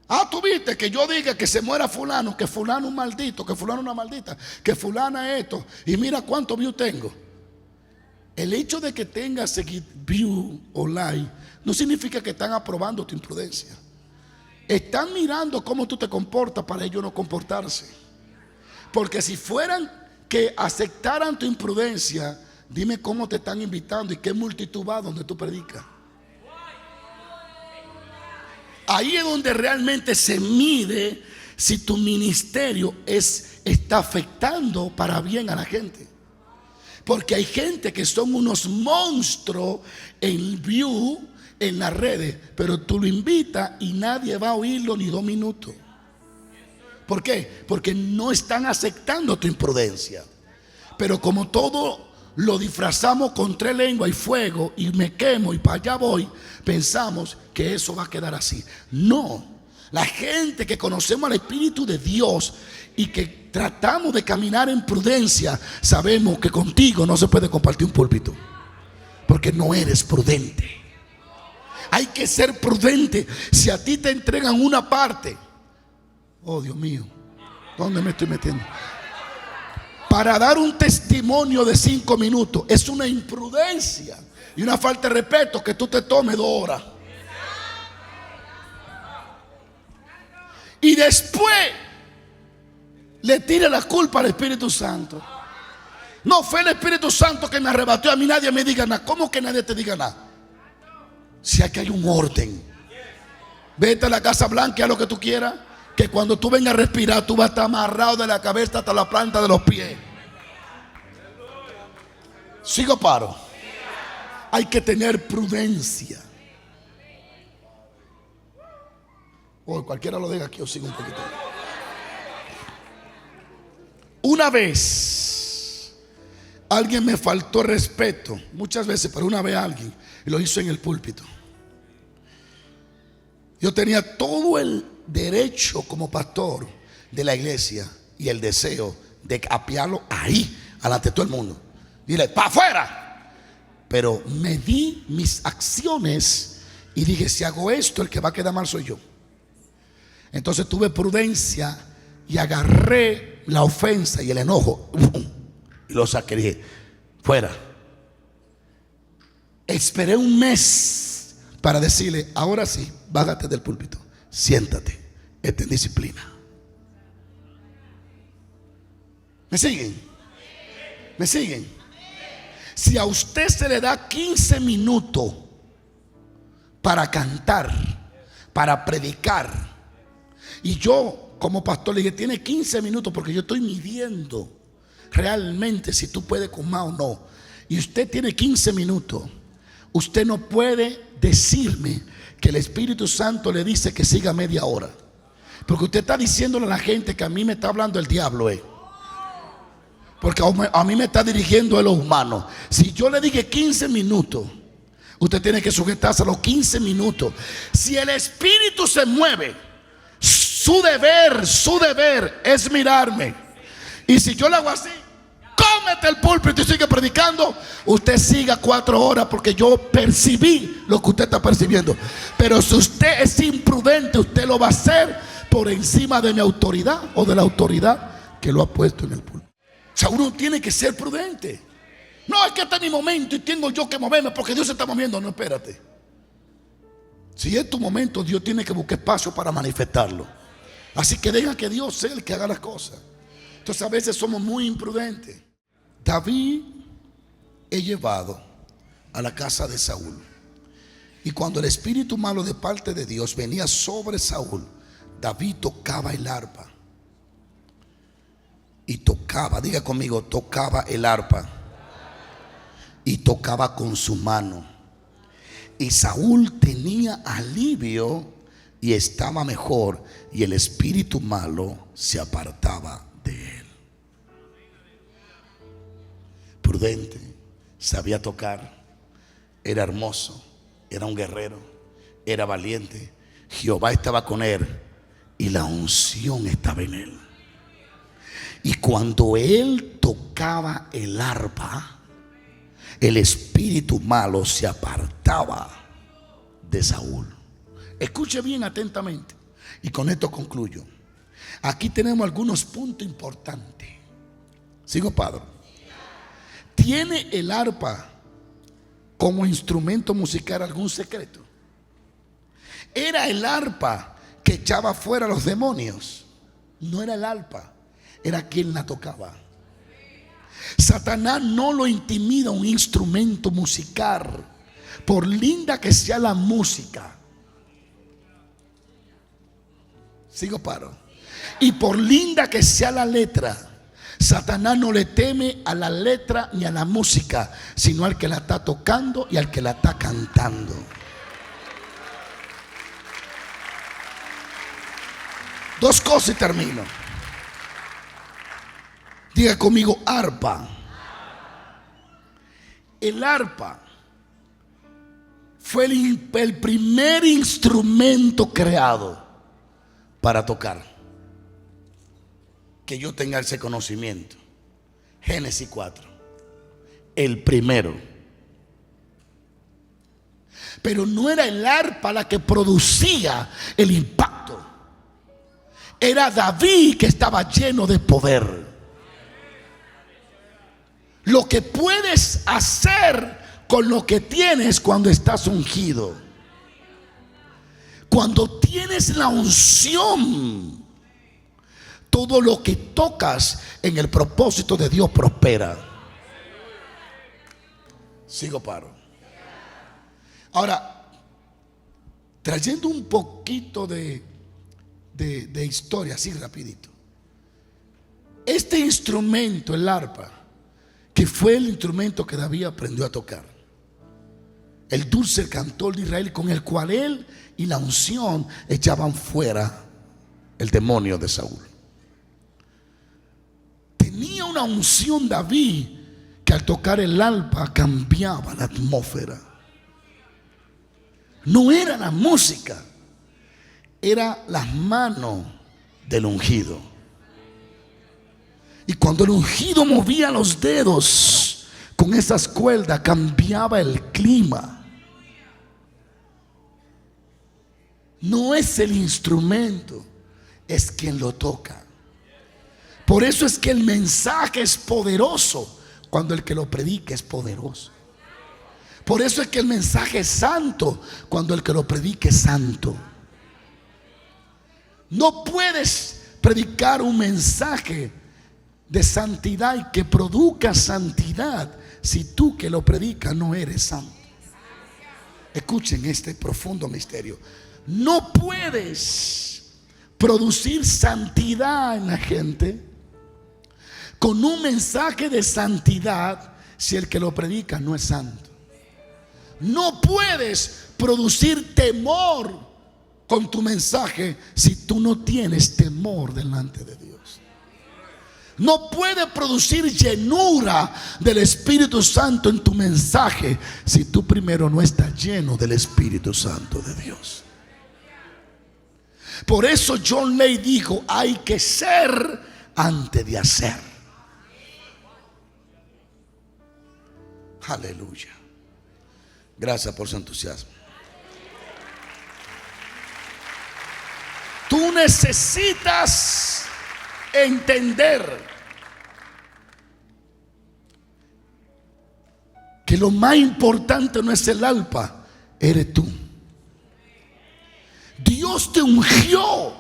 Ah, tú viste que yo diga que se muera fulano, que fulano un maldito, que fulano una maldita, que fulana esto, y mira cuántos views tengo. El hecho de que tengas view o like no significa que están aprobando tu imprudencia. Están mirando cómo tú te comportas para ellos no comportarse. Porque si fueran que aceptaran tu imprudencia, dime cómo te están invitando y qué multitud va donde tú predicas. Ahí es donde realmente se mide si tu ministerio está afectando para bien a la gente. Porque hay gente que son unos monstruos en view, en las redes, pero tú lo invitas y nadie va a oírlo ni 2 minutos. ¿Por qué? Porque no están aceptando tu imprudencia. Pero como todo lo disfrazamos con 3 lenguas y fuego y me quemo y para allá voy, pensamos que eso va a quedar así. No, la gente que conocemos al Espíritu de Dios y que tratamos de caminar en prudencia, sabemos que contigo no se puede compartir un púlpito, porque no eres prudente. Hay que ser prudente. Si a ti te entregan una parte, oh Dios mío, ¿dónde me estoy metiendo? Para dar un testimonio de 5 minutos, es una imprudencia y una falta de respeto que tú te tomes 2 horas. Y después le tire la culpa al Espíritu Santo. No, fue el Espíritu Santo que me arrebató. A mí nadie me diga nada. ¿Cómo que nadie te diga nada? Si aquí hay un orden. Vete a la Casa Blanca y haz lo que tú quieras, que cuando tú vengas a respirar, tú vas a estar amarrado de la cabeza hasta la planta de los pies. ¿Sigo paro? Hay que tener prudencia. O cualquiera lo diga aquí o sigo un poquito. Una vez alguien me faltó respeto, muchas veces, pero una vez alguien, y lo hizo en el púlpito. Yo tenía todo el derecho como pastor de la iglesia y el deseo de apiarlo ahí, delante de todo el mundo. Dile, para afuera. pero medí mis acciones y dije, si hago esto, el que va a quedar mal soy yo. Entonces tuve prudencia y agarré la ofensa y el enojo y lo saqué. Dije, fuera. Esperé un mes para decirle, ahora sí, bájate del púlpito, siéntate, esta es disciplina. ¿Me siguen? ¿Me siguen? Si a usted se le da 15 minutos para cantar, para predicar, y yo como pastor le dije, tiene 15 minutos porque yo estoy midiendo realmente si tú puedes con más o no, y usted tiene 15 minutos, usted no puede decirme que el Espíritu Santo le dice que siga media hora, porque usted está diciéndole a la gente que a mí me está hablando el diablo, porque a mí me está dirigiendo los humanos. Si yo le dije 15 minutos, usted tiene que sujetarse a los 15 minutos. Si el Espíritu se mueve, su deber es mirarme. Y si yo le hago así, cómete el púlpito y sigue predicando, usted siga 4 horas porque yo percibí lo que usted está percibiendo. Pero si usted es imprudente, usted lo va a hacer por encima de mi autoridad o de la autoridad que lo ha puesto en el púlpito. O sea, uno tiene que ser prudente. No, es que este es mi momento y tengo yo que moverme porque Dios se está moviendo. No, espérate. Si es tu momento, Dios tiene que buscar espacio para manifestarlo. Así que deja que Dios sea el que haga las cosas. Entonces a veces somos muy imprudentes. David he llevado a la casa de Saúl. Y cuando el espíritu malo de parte de Dios venía sobre Saúl, David tocaba el arpa. Y tocaba, diga conmigo, tocaba el arpa. Y tocaba con su mano. Y Saúl tenía alivio y estaba mejor. Y el espíritu malo se apartaba de él. Prudente, sabía tocar, era hermoso, era un guerrero, era valiente. Jehová estaba con él y la unción estaba en él. Y cuando él tocaba el arpa, el espíritu malo se apartaba de Saúl. Escuche bien atentamente y con esto concluyo. Aquí tenemos algunos puntos importantes. ¿Sigo, padre? ¿Tiene el arpa como instrumento musical algún secreto? ¿Era el arpa que echaba fuera a los demonios? No era el arpa, era quien la tocaba. Satanás no lo intimida un instrumento musical, por linda que sea la música. Sigo, paro. Y por linda que sea la letra, Satanás no le teme a la letra ni a la música, sino al que la está tocando y al que la está cantando. Dos cosas y termino. Diga conmigo, arpa. El arpa fue el primer instrumento creado para tocar. Que yo tenga ese conocimiento. Génesis 4. El primero. Pero no era el arpa la que producía el impacto. Era David que estaba lleno de poder. Lo que puedes hacer con lo que tienes cuando estás ungido. Cuando tienes la unción, todo lo que tocas en el propósito de Dios prospera. Sigo, paro. Ahora, trayendo un poquito de historia, así rapidito. Este instrumento, el arpa, que fue el instrumento que David aprendió a tocar, el dulce cantor de Israel, con el cual él y la unción echaban fuera el demonio de Saúl. Tenía una unción David que al tocar el arpa cambiaba la atmósfera. No era la música, era las manos del ungido. Y cuando el ungido movía los dedos, con esas cuerdas cambiaba el clima. No es el instrumento, es quien lo toca. Por eso es que el mensaje es poderoso cuando el que lo predica es poderoso. Por eso es que el mensaje es santo cuando el que lo predica es santo. No puedes predicar un mensaje de santidad y que produzca santidad si tú que lo predicas no eres santo. Escuchen este profundo misterio. No puedes producir santidad en la gente con un mensaje de santidad si el que lo predica no es santo. No puedes producir temor con tu mensaje si tú no tienes temor delante de Dios. No puedes producir llenura del Espíritu Santo en tu mensaje si tú primero no estás lleno del Espíritu Santo de Dios. Por eso John Lay dijo: hay que ser antes de hacer. Aleluya. Gracias por su entusiasmo. Tú necesitas entender que lo más importante no es el arpa, eres tú. Dios te ungió.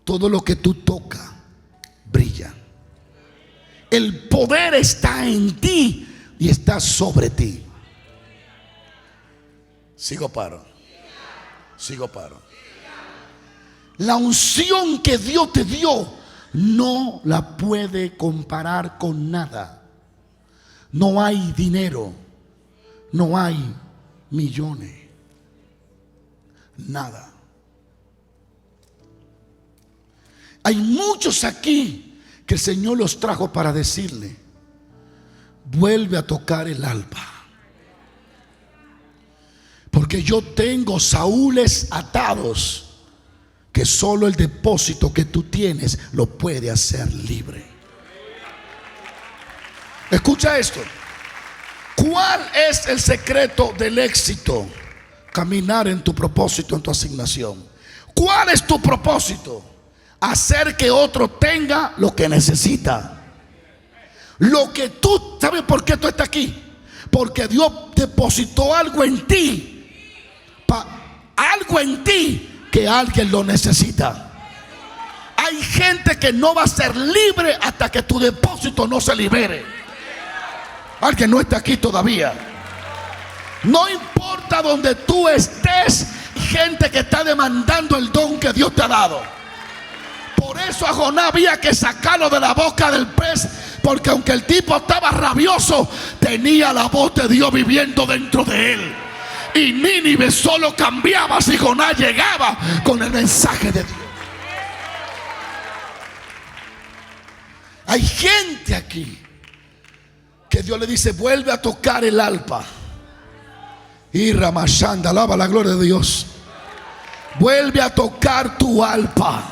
Todo lo que tú tocas brilla. El poder está en ti y está sobre ti. Sigo paro. La unción que Dios te dio no la puede comparar con nada. No hay dinero, no hay millones, nada. Hay muchos aquí que el Señor los trajo para decirle: vuelve a tocar el arpa, porque yo tengo saúles atados que solo el depósito que tú tienes lo puede hacer libre. Escucha esto. ¿Cuál es el secreto del éxito? Caminar en tu propósito, en tu asignación. ¿Cuál es tu propósito? Hacer que otro tenga lo que necesita. Lo que tú, ¿sabes por qué tú estás aquí? Porque Dios depositó algo en ti. Algo en ti que alguien lo necesita. Hay gente que no va a ser libre hasta que tu depósito no se libere. Alguien no está aquí todavía. No importa donde tú estés, gente que está demandando el don que Dios te ha dado. Por eso a Jonás había que sacarlo de la boca del pez, porque aunque el tipo estaba rabioso, tenía la voz de Dios viviendo dentro de él. Y Nínive solo cambiaba si Jonás llegaba con el mensaje de Dios. Hay gente aquí que Dios le dice: vuelve a tocar el arpa. Y Ramashanda, alaba la gloria de Dios. Vuelve a tocar tu arpa.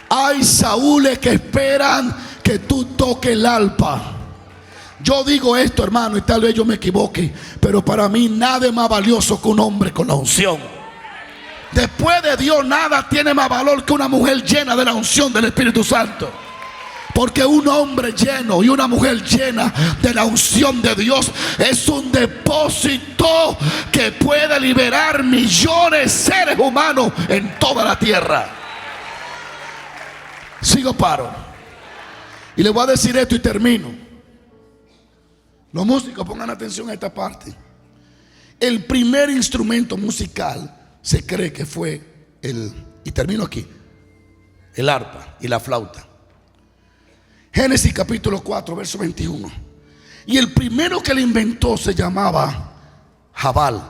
Hay saúles que esperan que tú toques el arpa. Yo digo esto, hermano, y tal vez yo me equivoque, pero para mí nada es más valioso que un hombre con la unción. Después de Dios, nada tiene más valor que una mujer llena de la unción del Espíritu Santo. Porque un hombre lleno y una mujer llena de la unción de Dios es un depósito que puede liberar millones de seres humanos en toda la tierra. Sigo paro. Y le voy a decir esto y termino. Los músicos, pongan atención a esta parte. El primer instrumento musical se cree que fue y termino aquí, el arpa y la flauta. Génesis capítulo 4, verso 21. Y el primero que le inventó se llamaba Jabal.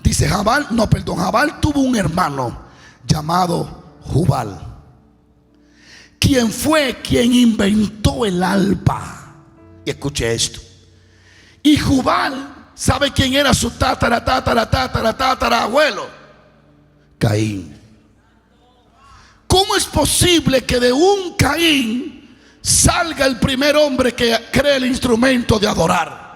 Dice Jabal tuvo un hermano llamado Jubal, quien fue quien inventó el arpa. Y escuche esto. Y Jubal, ¿sabe quién era su tatarabuelo? Caín. ¿Cómo es posible que de un Caín salga el primer hombre que cree el instrumento de adorar.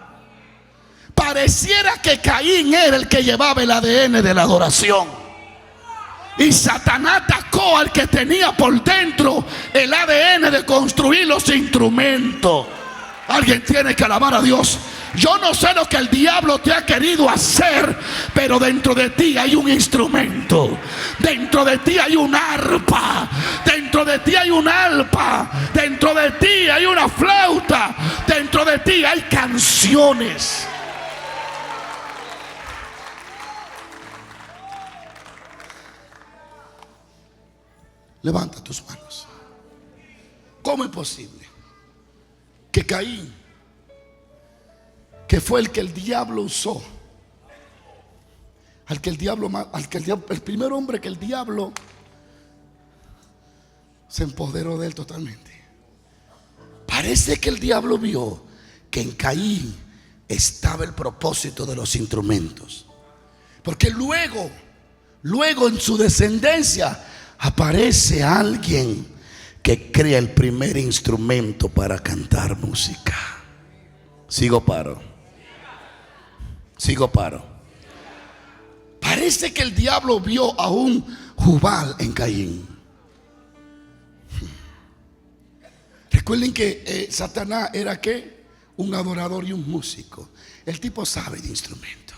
Pareciera que Caín era el que llevaba el ADN de la adoración, y Satanás atacó al que tenía por dentro el ADN de construir los instrumentos. Alguien tiene que alabar a Dios. Yo no sé lo que el diablo te ha querido hacer, pero dentro de ti hay un instrumento. Dentro de ti hay un arpa. Dentro de ti hay un arpa. Dentro de ti hay una flauta. Dentro de ti hay canciones. Levanta tus manos. ¿Cómo es posible que Caín, que fue el que el diablo usó, el primer hombre que el diablo se empoderó de él totalmente? Parece que el diablo vio que en Caín estaba el propósito de los instrumentos, porque luego en su descendencia aparece alguien que crea el primer instrumento para cantar música. Sigo paro. Parece que el diablo vio a un Jubal en Caín. Recuerden que Satanás era ¿qué? Un adorador y un músico. El tipo sabe de instrumento.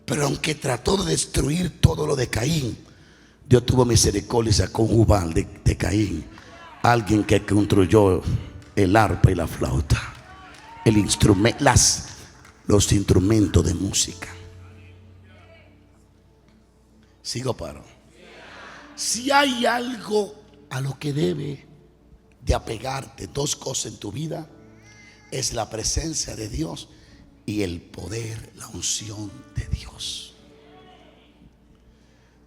Pero aunque trató de destruir todo lo de Caín, Dios tuvo misericordia y sacó un Jubal de Caín. Alguien que construyó el arpa y la flauta, los instrumentos de música. Sigo paro. Si hay algo a lo que debe de apegarte, dos cosas en tu vida, es la presencia de Dios y el poder, la unción de Dios.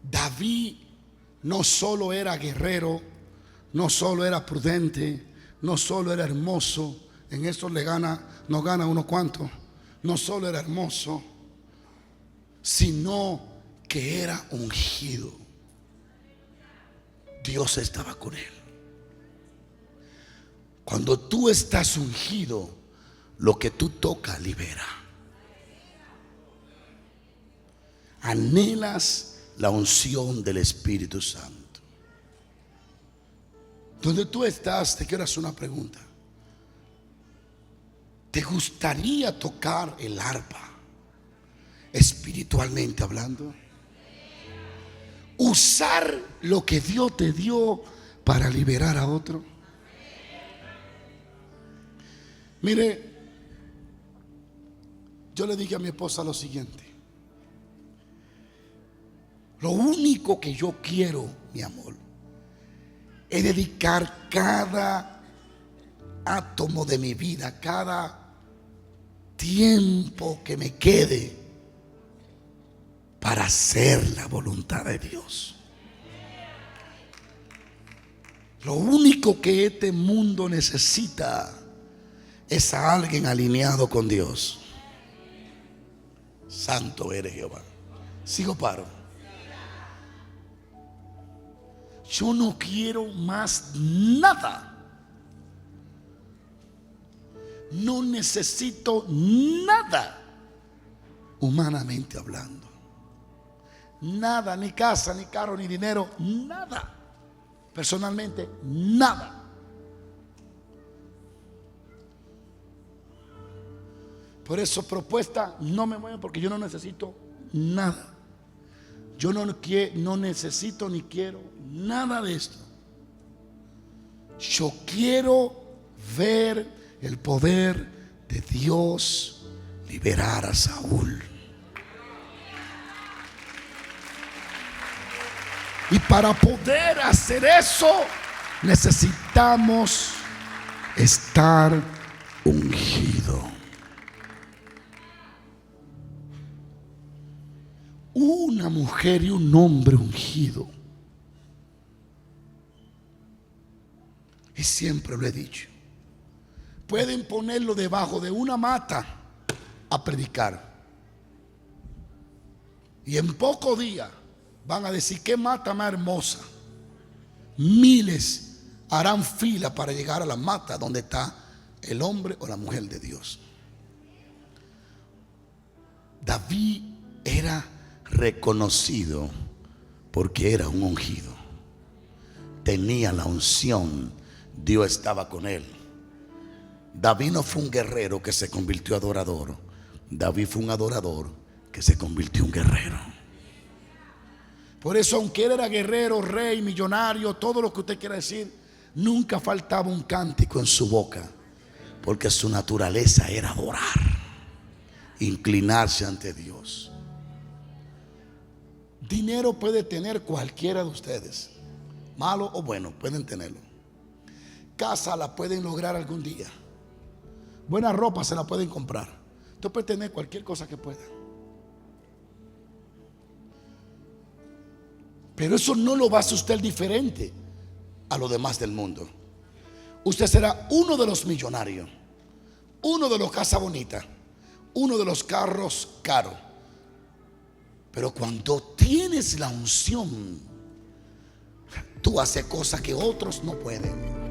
David no solo era guerrero, no solo era prudente, no solo era hermoso. En eso nos gana unos cuantos. No solo era hermoso, sino que era ungido. Dios estaba con él. Cuando tú estás ungido, lo que tú tocas libera. Anhelas la unción del Espíritu Santo. Donde tú estás, te quiero hacer una pregunta. ¿Te gustaría tocar el arpa, espiritualmente hablando? Usar lo que Dios te dio para liberar a otro. Mire, yo le dije a mi esposa lo siguiente: lo único que yo quiero, mi amor, es dedicar cada átomo de mi vida, cada tiempo que me quede, para hacer la voluntad de Dios. Lo único que este mundo necesita es a alguien alineado con Dios. Santo eres Jehová. Sigo paro. Yo no quiero más nada. No necesito nada, humanamente hablando. Nada, ni casa, ni carro, ni dinero, nada. Personalmente, nada. Por eso propuesta no me muevo, porque yo no necesito nada. Yo no necesito ni quiero nada de esto. Yo quiero ver el poder de Dios liberar a Saúl. Y para poder hacer eso, necesitamos estar ungido. Una mujer y un hombre ungido. Y siempre lo he dicho, pueden ponerlo debajo de una mata a predicar, y en pocos días van a decir: qué mata más hermosa. miles harán fila para llegar a la mata donde está el hombre o la mujer de Dios. David era reconocido porque era un ungido. Tenía la unción, Dios estaba con él. David no fue un guerrero que se convirtió en adorador. David fue un adorador que se convirtió en guerrero. Por eso, aunque él era guerrero, rey, millonario, todo lo que usted quiera decir, nunca faltaba un cántico en su boca, porque su naturaleza era adorar, inclinarse ante Dios. Dinero puede tener cualquiera de ustedes, malo o bueno, pueden tenerlo. Casa la pueden lograr algún día. Buena ropa se la pueden comprar. Usted puede tener cualquier cosa que pueda, pero eso no lo va a hacer usted diferente a los demás del mundo. Usted será uno de los millonarios, uno de los casas bonitas, uno de los carros caros. Pero cuando tienes la unción, tú haces cosas que otros no pueden.